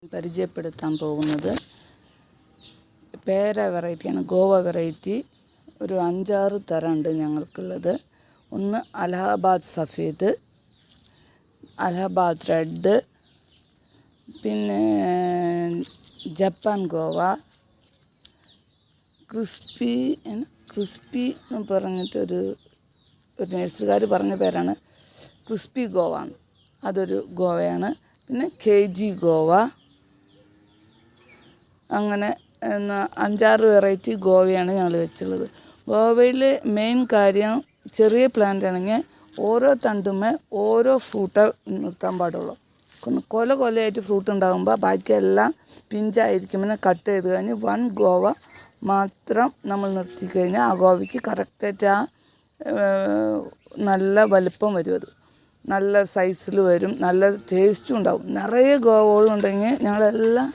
പരിചയപ്പെടുത്താൻ പോകുന്നത് പേര വെറൈറ്റിയാണ്. ഗോവ വെറൈറ്റി ഒരു 5-6 തരമുണ്ട് ഞങ്ങൾക്കുള്ളത്. ഒന്ന് അലഹബാദ് സഫേദ്, അലഹബാദ് റെഡ്, പിന്നെ ജപ്പാൻ ഗോവ, ക്രിസ്പി എന്ന് പറഞ്ഞിട്ടൊരു നഴ്സറിക്കാർ പറഞ്ഞ പേരാണ്. ക്രിസ്പി ഗോവ, അതൊരു ഗോവയാണ്. പിന്നെ KG ഗോവ. അങ്ങനെ 5-6 വെറൈറ്റി ഗോവയാണ് ഞങ്ങൾ വെച്ചുള്ളത്. ഗോവയിൽ മെയിൻ കാര്യം ചെറിയ പ്ലാന്റ് ആണെങ്കിൽ ഓരോ തണ്ടുമേ ഓരോ ഫ്രൂട്ടേ നിർത്താൻ പാടുള്ളൂ. കൊലയായിട്ട് ഫ്രൂട്ട് ഉണ്ടാകുമ്പോൾ ബാക്കിയെല്ലാം പിഞ്ചായിരിക്കും. പിന്നെ കട്ട് ചെയ്ത് കഴിഞ്ഞ് 1 ഗോവ മാത്രം നമ്മൾ നിർത്തി കഴിഞ്ഞാൽ ആ ഗോവയ്ക്ക് കറക്റ്റായിട്ട് നല്ല വലിപ്പം വരും. അത് നല്ല സൈസിൽ വരും, നല്ല ടേസ്റ്റും ഉണ്ടാവും. നിറയെ ഗോവകളുണ്ടെങ്കിൽ ഞങ്ങളെല്ലാം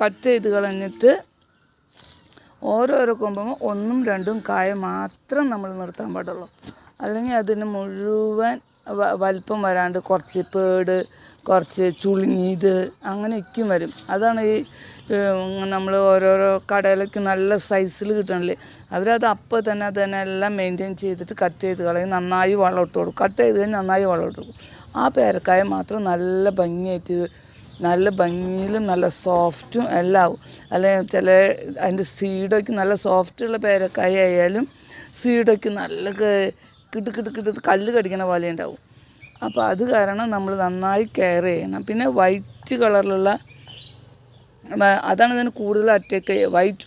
കട്ട് ചെയ്ത് കളഞ്ഞിട്ട് ഓരോരോ കൊമ്പുമ്പോൾ 1-2 കായ മാത്രം നമ്മൾ നിർത്താൻ പാടുള്ളൂ. അല്ലെങ്കിൽ അതിന് മുഴുവൻ വലിപ്പം വരാണ്ട് കുറച്ച് പേട്, കുറച്ച് ചുളുങ്ങിയത് അങ്ങനെയൊക്കെയും വരും. അതാണ് ഈ നമ്മൾ ഓരോരോ കടയിലേക്ക് നല്ല സൈസിൽ കിട്ടണില്ലേ, അവരത് അപ്പോൾ തന്നെ എല്ലാം മെയിൻറ്റെയിൻ ചെയ്തിട്ട് കട്ട് ചെയ്ത് കളയും. നന്നായി വളം ഇട്ട് കൊടുക്കും. കട്ട് ചെയ്ത് കഴിഞ്ഞ് നന്നായി വളം ഇട്ട് കൊടുക്കും. ആ പേരക്കായ മാത്രം നല്ല ഭംഗിയായിട്ട്, നല്ല ഭംഗിയിലും നല്ല സോഫ്റ്റും എല്ലാം ആവും. അല്ലെങ്കിൽ ചില അതിൻ്റെ സീഡൊക്കെ നല്ല സോഫ്റ്റുള്ള പേരക്കായ ആയാലും സീഡൊക്കെ നല്ല കിട്ട് കല്ല് കടിക്കണ പോലെ ഉണ്ടാവും. അപ്പോൾ അത് കാരണം നമ്മൾ നന്നായി കെയർ ചെയ്യണം. പിന്നെ വൈറ്റ് കളറിലുള്ള അതാണ് ഇതിന് കൂടുതൽ അറ്റാക്ക്. വൈറ്റ്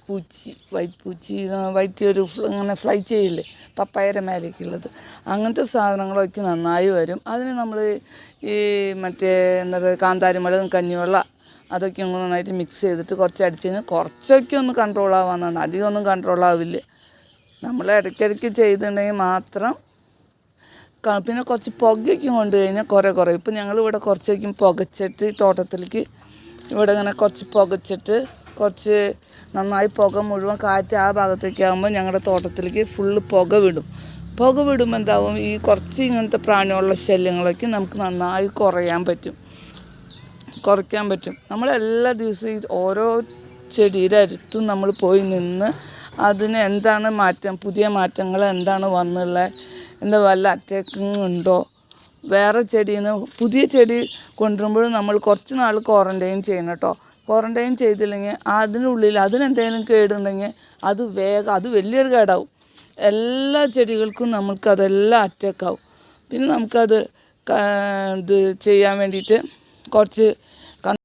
ഒരു ഇങ്ങനെ ഫ്ലൈ ചെയ്യില്ലേ പപ്പായയുടെ മേലേക്കുള്ളത്, അങ്ങനത്തെ സാധനങ്ങളൊക്കെ നന്നായി വരും. അതിന് നമ്മൾ ഈ മറ്റേ എന്താ പറയുക കാന്താരിമുളകും കഞ്ഞിവെള്ളം അതൊക്കെ ഒന്ന് നന്നായിട്ട് മിക്സ് ചെയ്തിട്ട് കുറച്ച് അടിച്ച് കഴിഞ്ഞാൽ കുറച്ചൊക്കെ ഒന്ന് കൺട്രോൾ ആവാമെന്നാണ്. അധികമൊന്നും കൺട്രോൾ ആവില്ല. നമ്മൾ ഇടയ്ക്കിടയ്ക്ക് ചെയ്തിട്ടുണ്ടെങ്കിൽ മാത്രം. പിന്നെ കുറച്ച് പുകയ്ക്കും കൊണ്ട് കഴിഞ്ഞാൽ കുറേ ഇപ്പം ഞങ്ങളിവിടെ കുറച്ചൊക്കെ പുകച്ചിട്ട് തോട്ടത്തിലേക്ക് ഇവിടെ ഇങ്ങനെ കുറച്ച് പുകച്ചിട്ട് കുറച്ച് നന്നായി പുക മുഴുവൻ കാറ്റ് ആ ഭാഗത്തേക്ക് ആകുമ്പോൾ ഞങ്ങളുടെ തോട്ടത്തിലേക്ക് ഫുള്ള് പുക വിടുമ്പോൾ എന്താവും, ഈ കുറച്ച് ഇങ്ങനത്തെ പ്രാണിയുള്ള ശല്യങ്ങളൊക്കെ നമുക്ക് നന്നായി കുറയ്ക്കാൻ പറ്റും. നമ്മളെല്ലാ ദിവസവും ഓരോ ചെടിയുടെ അടുത്തും നമ്മൾ പോയി നിന്ന് അതിന് എന്താണ് മാറ്റം, പുതിയ മാറ്റങ്ങൾ എന്താണ് വന്നുള്ളത്, വല്ല അറ്റാക്കിങ് ഉണ്ടോ, വേറെ ചെടിയിൽ നിന്ന് പുതിയ ചെടി കൊണ്ടുവരുമ്പോഴും നമ്മൾ കുറച്ച് നാൾ ക്വാറൻറ്റൈൻ ചെയ്യണം കേട്ടോ. ക്വാറൻറ്റൈൻ ചെയ്തില്ലെങ്കിൽ അതിനുള്ളിൽ അതിനെന്തെങ്കിലും കേടുണ്ടെങ്കിൽ അത് വലിയൊരു കേടാവും. എല്ലാ ചെടികൾക്കും നമുക്കതെല്ലാം അറ്റാക്കാവും. പിന്നെ നമുക്കത് ഇത് ചെയ്യാൻ വേണ്ടിയിട്ട് കുറച്ച്